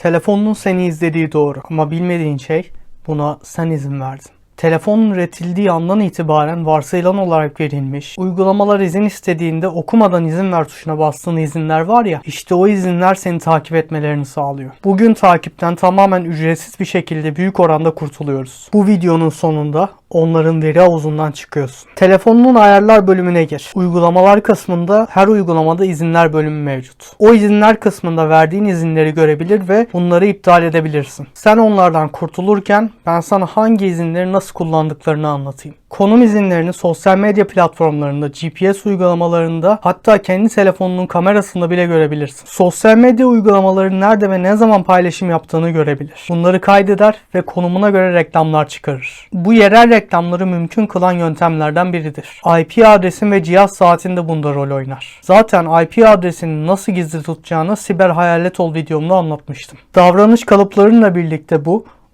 Telefonun seni izlediği doğru ama bilmediğin şey buna sen izin verdin. Telefonun üretildiği andan itibaren varsayılan olarak verilmiş, uygulamalar izin istediğinde okumadan izin ver tuşuna bastığın izinler var ya, işte o izinler seni takip etmelerini sağlıyor. Bugün takipten tamamen ücretsiz bir şekilde büyük oranda kurtuluyoruz. Bu videonun sonunda onların veri havuzundan çıkıyorsun. Telefonunun ayarlar bölümüne gir. Uygulamalar kısmında her uygulamada izinler bölümü mevcut. O izinler kısmında verdiğin izinleri görebilir ve bunları iptal edebilirsin. Sen onlardan kurtulurken ben sana hangi izinleri nasıl kullandıklarını anlatayım. Konum izinlerini sosyal medya platformlarında, GPS uygulamalarında, hatta kendi telefonunun kamerasında bile görebilirsin. Sosyal medya uygulamaları nerede ve ne zaman paylaşım yaptığını görebilir. Bunları kaydeder ve konumuna göre reklamlar çıkarır. Bu yerel reklamları mümkün kılan yöntemlerden biridir. IP adresin ve cihaz saatinde bunda rol oynar. Zaten IP adresini nasıl gizli tutacağını Siber Hayalet Ol videomda anlatmıştım. Davranış kalıplarıyla birlikte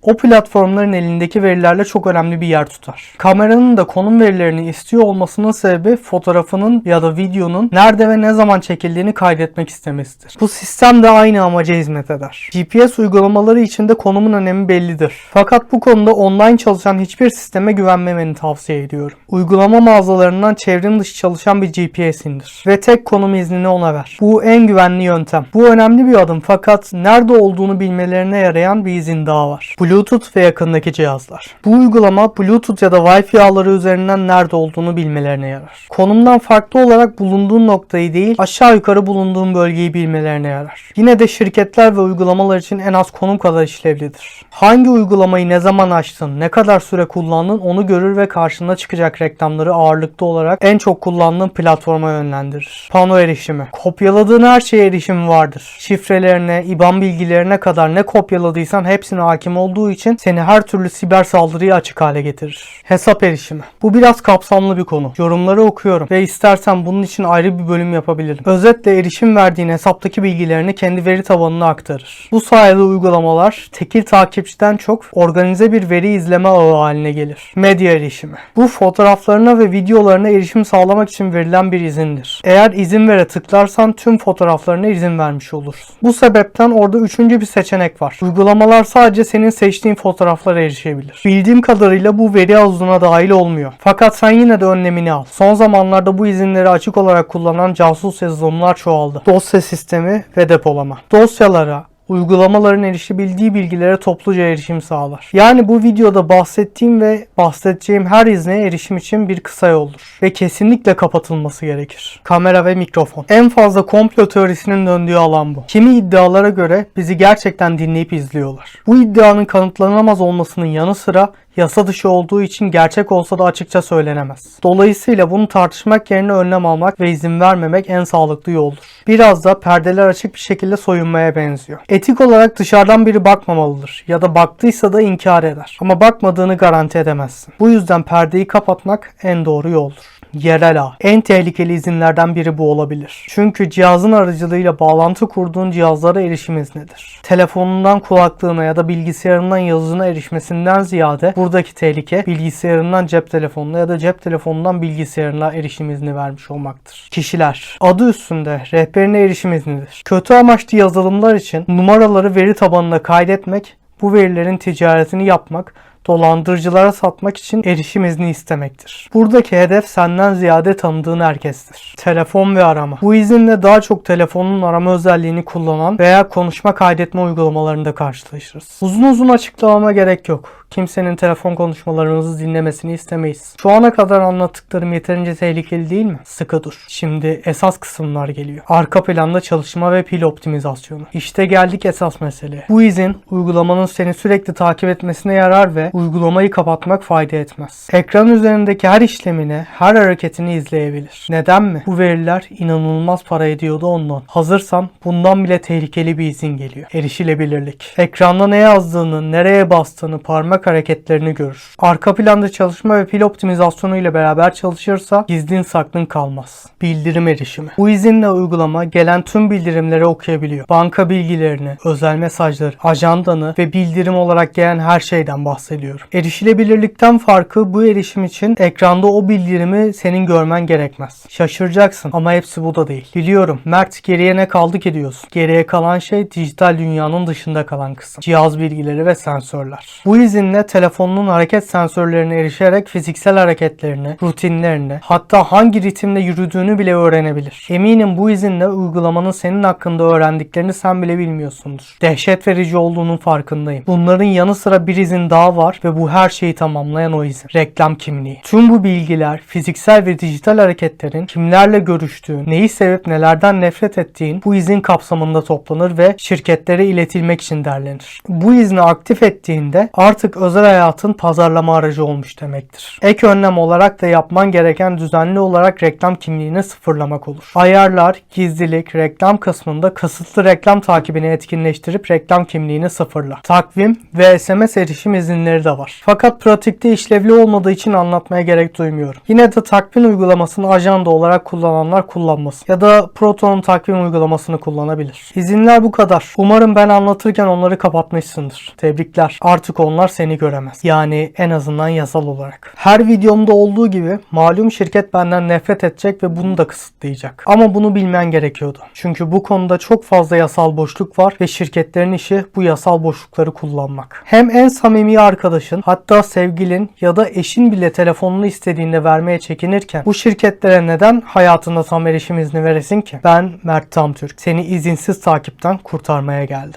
o platformların elindeki verilerle çok önemli bir yer tutar. Kameranın da konum verilerini istiyor olmasının sebebi fotoğrafının ya da videonun nerede ve ne zaman çekildiğini kaydetmek istemesidir. Bu sistem de aynı amaca hizmet eder. GPS uygulamaları için de konumun önemi bellidir. Fakat bu konuda online çalışan hiçbir sisteme güvenmemeni tavsiye ediyorum. Uygulama mağazalarından çevrim dışı çalışan bir GPS indir ve tek konum iznini ona ver. Bu en güvenli yöntem. Bu önemli bir adım fakat nerede olduğunu bilmelerine yarayan bir izin daha var. Bluetooth ve yakındaki cihazlar. Bu uygulama Bluetooth ya da Wi-Fi ağları üzerinden nerede olduğunu bilmelerine yarar. Konumdan farklı olarak bulunduğun noktayı değil, aşağı yukarı bulunduğun bölgeyi bilmelerine yarar. Yine de şirketler ve uygulamalar için en az konum kadar işlevlidir. Hangi uygulamayı ne zaman açtın, ne kadar süre kullandın onu görür ve karşına çıkacak reklamları ağırlıklı olarak en çok kullandığın platforma yönlendirir. Pano erişimi. Kopyaladığın her şeye erişim vardır. Şifrelerine, IBAN bilgilerine kadar ne kopyaladıysan hepsine hakim olduğu için seni her türlü siber saldırıya açık hale getirir. Hesap erişimi. Bu biraz kapsamlı bir konu. Yorumları okuyorum ve istersen bunun için ayrı bir bölüm yapabilirim. Özetle erişim verdiğin hesaptaki bilgilerini kendi veri tabanına aktarır. Bu sayede uygulamalar tekil takipçiden çok organize bir veri izleme ağı haline gelir. Medya erişimi. Bu fotoğraflarına ve videolarına erişim sağlamak için verilen bir izindir. Eğer izin vere tıklarsan tüm fotoğraflarına izin vermiş olursun. Bu sebepten orada üçüncü bir seçenek var. Uygulamalar sadece senin seçtiğin fotoğraflara erişebilir. Bildiğim kadarıyla bu veri havuzuna dahil olmuyor. Fakat sen yine de önlemini al. Son zamanlarda bu izinleri açık olarak kullanan casus yazılımlar çoğaldı. Dosya sistemi ve depolama. Dosyalara, uygulamaların erişebildiği bilgilere topluca erişim sağlar. Yani bu videoda bahsettiğim ve bahsedeceğim her izne erişim için bir kısa yoldur. Ve kesinlikle kapatılması gerekir. Kamera ve mikrofon. En fazla komplo teorisinin döndüğü alan bu. Kimi iddialara göre bizi gerçekten dinleyip izliyorlar. Bu iddianın kanıtlanamaz olmasının yanı sıra yasa dışı olduğu için gerçek olsa da açıkça söylenemez. Dolayısıyla bunu tartışmak yerine önlem almak ve izin vermemek en sağlıklı yoldur. Biraz da perdeler açık bir şekilde soyunmaya benziyor. Etik olarak dışarıdan biri bakmamalıdır ya da baktıysa da inkar eder. Ama bakmadığını garanti edemezsin. Bu yüzden perdeyi kapatmak en doğru yoldur. Yerel ağ. En tehlikeli izinlerden biri bu olabilir. Çünkü cihazın aracılığıyla bağlantı kurduğun cihazlara erişim iznidir. Telefonundan kulaklığına ya da bilgisayarından yazıcına erişmesinden ziyade buradaki tehlike bilgisayarından cep telefonuna ya da cep telefonundan bilgisayarına erişim izni vermiş olmaktır. Kişiler. Adı üstünde rehberine erişim iznidir. Kötü amaçlı yazılımlar için numaraları veri tabanına kaydetmek, bu verilerin ticaretini yapmak, dolandırıcılara satmak için erişim izni istemektir. Buradaki hedef senden ziyade tanıdığın herkestir. Telefon ve arama. Bu izinle daha çok telefonun arama özelliğini kullanan veya konuşma kaydetme uygulamalarında karşılaşırız. Uzun uzun açıklamama gerek yok. Kimsenin telefon konuşmalarınızı dinlemesini istemeyiz. Şu ana kadar anlattıklarım yeterince tehlikeli değil mi? Sıkı dur. Şimdi esas kısımlar geliyor. Arka planda çalışma ve pil optimizasyonu. İşte geldik esas meseleye. Bu izin uygulamanın seni sürekli takip etmesine yarar ve uygulamayı kapatmak fayda etmez. Ekran üzerindeki her işlemini, her hareketini izleyebilir. Neden mi? Bu veriler inanılmaz para ediyordu ondan. Hazırsan bundan bile tehlikeli bir izin geliyor. Erişilebilirlik. Ekranda ne yazdığını, nereye bastığını, parmak hareketlerini görür. Arka planda çalışma ve pil optimizasyonu ile beraber çalışırsa gizlin saklın kalmaz. Bildirim erişimi. Bu izinle uygulama gelen tüm bildirimleri okuyabiliyor. Banka bilgilerini, özel mesajları, ajandanı ve bildirim olarak gelen her şeyden bahsediyor. ediyorum. Erişilebilirlikten farkı bu erişim için ekranda o bildirimi senin görmen gerekmez. Şaşıracaksın ama hepsi bu da değil. Biliyorum, Mert, geriye ne kaldı ki diyorsun. Geriye kalan şey dijital dünyanın dışında kalan kısım. Cihaz bilgileri ve sensörler. Bu izinle telefonunun hareket sensörlerine erişerek fiziksel hareketlerini, rutinlerini, hatta hangi ritimle yürüdüğünü bile öğrenebilir. Eminim bu izinle uygulamanın senin hakkında öğrendiklerini sen bile bilmiyorsundur. Dehşet verici olduğunun farkındayım. Bunların yanı sıra bir izin daha var ve bu her şeyi tamamlayan o izin. Reklam kimliği. Tüm bu bilgiler, fiziksel ve dijital hareketlerin, kimlerle görüştüğün, neyi sevip nelerden nefret ettiğin bu izin kapsamında toplanır ve şirketlere iletilmek için derlenir. Bu izni aktif ettiğinde artık özel hayatın pazarlama aracı olmuş demektir. Ek önlem olarak da yapman gereken düzenli olarak reklam kimliğini sıfırlamak olur. Ayarlar, gizlilik, reklam kısmında kısıtlı reklam takibini etkinleştirip reklam kimliğini sıfırla. Takvim ve SMS erişim izinleri de var. Fakat pratikte işlevli olmadığı için anlatmaya gerek duymuyorum. Yine de takvim uygulamasını ajanda olarak kullananlar kullanmasın. Ya da Proton'un takvim uygulamasını kullanabilir. İzinler bu kadar. Umarım ben anlatırken onları kapatmışsındır. Tebrikler. Artık onlar seni göremez. Yani en azından yasal olarak. Her videomda olduğu gibi malum şirket benden nefret edecek ve bunu da kısıtlayacak. Ama bunu bilmen gerekiyordu. Çünkü bu konuda çok fazla yasal boşluk var ve şirketlerin işi bu yasal boşlukları kullanmak. Hem en samimi arkadaşın, hatta sevgilin ya da eşin bile telefonunu istediğinde vermeye çekinirken bu şirketlere neden hayatında tam erişim izni veresin ki? Ben Mert Tamtürk. Seni izinsiz takipten kurtarmaya geldim.